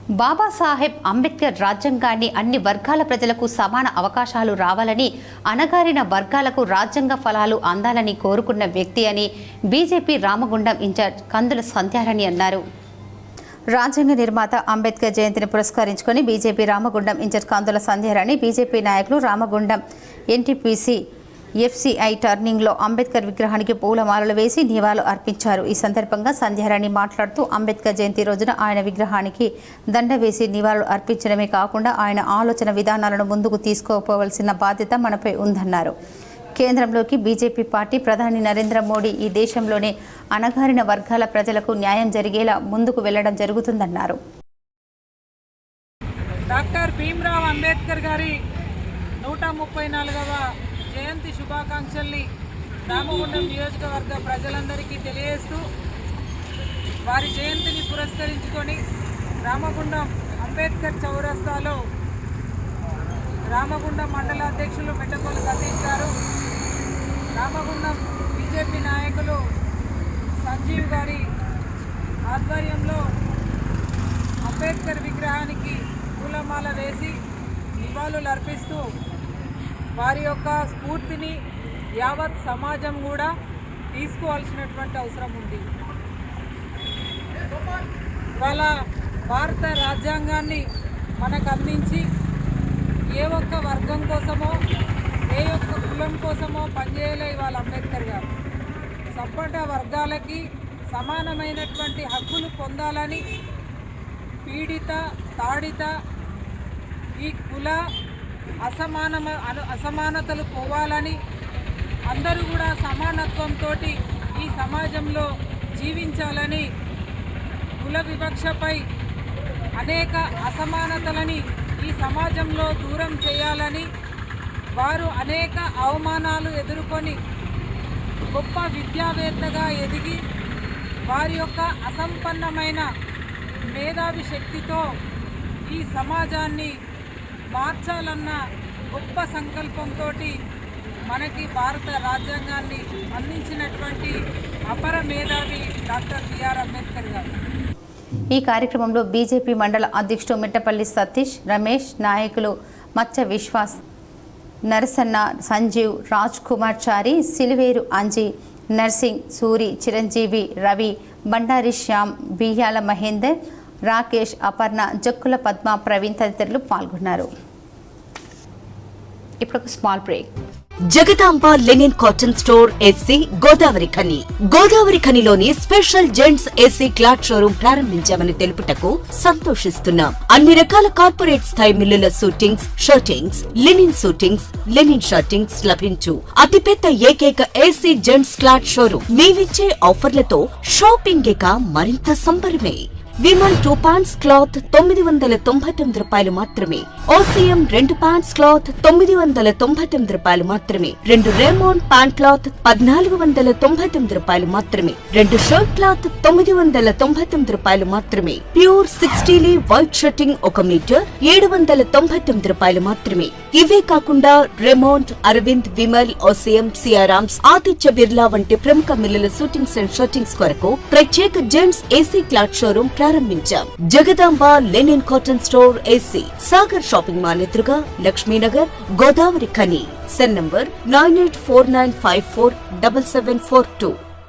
బాబాసాహెబ్ అంబేద్కర్ రాజ్యాంగాన్ని అన్ని వర్గాల ప్రజలకు సమాన అవకాశాలు రావాలని, అణగారిన వర్గాలకు రాజ్యాంగ ఫలాలు అందాలని కోరుకున్న వ్యక్తి అని బీజేపీ రామగుండం ఇన్ఛార్జ్ కందుల సంధ్యారాణి అన్నారు. రాజ్యాంగ నిర్మాత అంబేద్కర్ జయంతిని పురస్కరించుకొని బీజేపీ రామగుండం ఇన్ఛార్జ్ కందుల సంధ్యారాణి, బీజేపీ నాయకులు రామగుండం ఎన్టీపీసీ ఎఫ్సీఐ టర్నింగ్లో అంబేద్కర్ విగ్రహానికి పూలమాలలు వేసి నివాళులు అర్పించారు. ఈ సందర్భంగా సంధ్యారాణి మాట్లాడుతూ అంబేద్కర్ జయంతి రోజున ఆయన విగ్రహానికి దండ వేసి నివాళులు అర్పించడమే కాకుండా ఆయన ఆలోచన విధానాలను ముందుకు తీసుకోపోవలసిన బాధ్యత మనపై ఉందన్నారు. కేంద్రంలోకి బీజేపీ పార్టీ ప్రధాని నరేంద్ర మోడీ ఈ దేశంలోనే అణగారిన వర్గాల ప్రజలకు న్యాయం జరిగేలా ముందుకు వెళ్లడం జరుగుతుందన్నారు. డాక్టర్ భీమ్రావ్ అంబేద్కర్ గారి 134వ జయంతి శుభాకాంక్షల్ని రామగుండం నియోజకవర్గ ప్రజలందరికీ తెలియజేస్తూ, వారి జయంతిని పురస్కరించుకొని రామగుండం అంబేద్కర్ చౌరస్తాలో రామగుండం మండల అధ్యక్షులు మెట్టకొల్లు సతీష్ గారు, రామగుండం బీజేపీ నాయకులు సంజీవ్ గారి ఆధ్వర్యంలో అంబేద్కర్ విగ్రహానికి పూలమాల వేసి నివాళులు అర్పిస్తూ వారి యొక్క స్ఫూర్తిని యావత్ సమాజం కూడా తీసుకోవాల్సినటువంటి అవసరం ఉంది. వాళ్ళ భారత రాజ్యాంగాన్ని మనకు అందించి ఏ ఒక్క వర్గం కోసమో ఏ ఒక్క కులం కోసమో పనిచేయలే ఇవాళ అంబేద్కర్ గారు. సంపన్న వర్గాలకి సమానమైనటువంటి హక్కులు పొందాలని, పీడిత తాడిత ఈ కుల అసమానతలు పోవాలని, అందరూ కూడా సమానత్వంతో ఈ సమాజంలో జీవించాలని, కుల వివక్షపై అనేక అసమానతలని ఈ సమాజంలో దూరం చేయాలని, వారు అనేక అవమానాలు ఎదుర్కొని గొప్ప విద్యావేత్తగా ఎదిగి వారి యొక్క అసంపన్నమైన మేధావి శక్తితో ఈ సమాజాన్ని మార్చాలన్న గొప్ప సంకల్పంతో మనకి భారత రాజ్యాంగాన్ని అందించినటువంటి అపర మేధావి డాక్టర్ బిఆర్ అంబేద్కర్ గారు. ఈ కార్యక్రమంలో బీజేపీ మండల అధ్యక్షుడు మిట్టపల్లి సతీష్, రమేష్, నాయకులు మచ్చ విశ్వాస్, నరసన్న, సంజీవ్, రాజ్ కుమార్ చారి, సిలివేరు అంజీ, నర్సింగ్, సూరి, చిరంజీవి, రవి, బండారి శ్యామ్, బియ్యాల మహేందర్, రాకేష్, అపర్ణ, జక్కుల పద్మ, ప్రవీణ్ తదితరులు పాల్గొన్నారు. ఇప్పుడు ఒక small break. Jagadamba linen cotton store AC Godavari Khani. Godavari ఖనిలోని special gents AC cloth showroom ప్రారంభించామని తెలుపుటకు సంతోషిస్తున్నాం. అన్ని రకాల కార్పొరేట్ స్థాయి మిల్లుల సూటింగ్స్, షర్టింగ్స్, లెనిన్ షర్టింగ్స్ లభించు అతిపెద్ద ఏకైక ఏసీ జెంట్స్ క్లాత్ షోరూం. మేమిచ్చే ఆఫర్లతో షాపింగ్ ఇక మరింత సంబరమే. విమల్ 2 పాంట్స్ క్లాత్ 999 రూపాయలు మాత్రమే. ఓసీఎం 2 పాంట్స్ క్లాత్ 999 రూపాయలు మాత్రమే. 2 రేమోన్ ప్యాంట్ క్లాత్ 1499 రూపాయలు మాత్రమే. 2 షర్ట్ క్లాత్ 999 రూపాయలు మాత్రమే. ప్యూర్ 60 వైట్ షర్టింగ్ 1 మీటర్ 799 రూపాయలు మాత్రమే. ఇవే కాకుండా రెమోంట్, అరవింద్, విమల్, ఓసీఎం, సియారామ్స్, ఆదిత్య బిర్లా వంటి ప్రముఖ మిల్లుల షూటింగ్స్ అండ్ షర్టింగ్స్ కొరకు ప్రత్యేక జెంట్స్ ఏసీ క్లాత్ షోరూం ప్రారంభించాం. Jagadamba linen cotton store AC, Sagar shopping mall ఎదురుగా, లక్ష్మీనగర్, గోదావరి ఖని. Cell number 9849547742.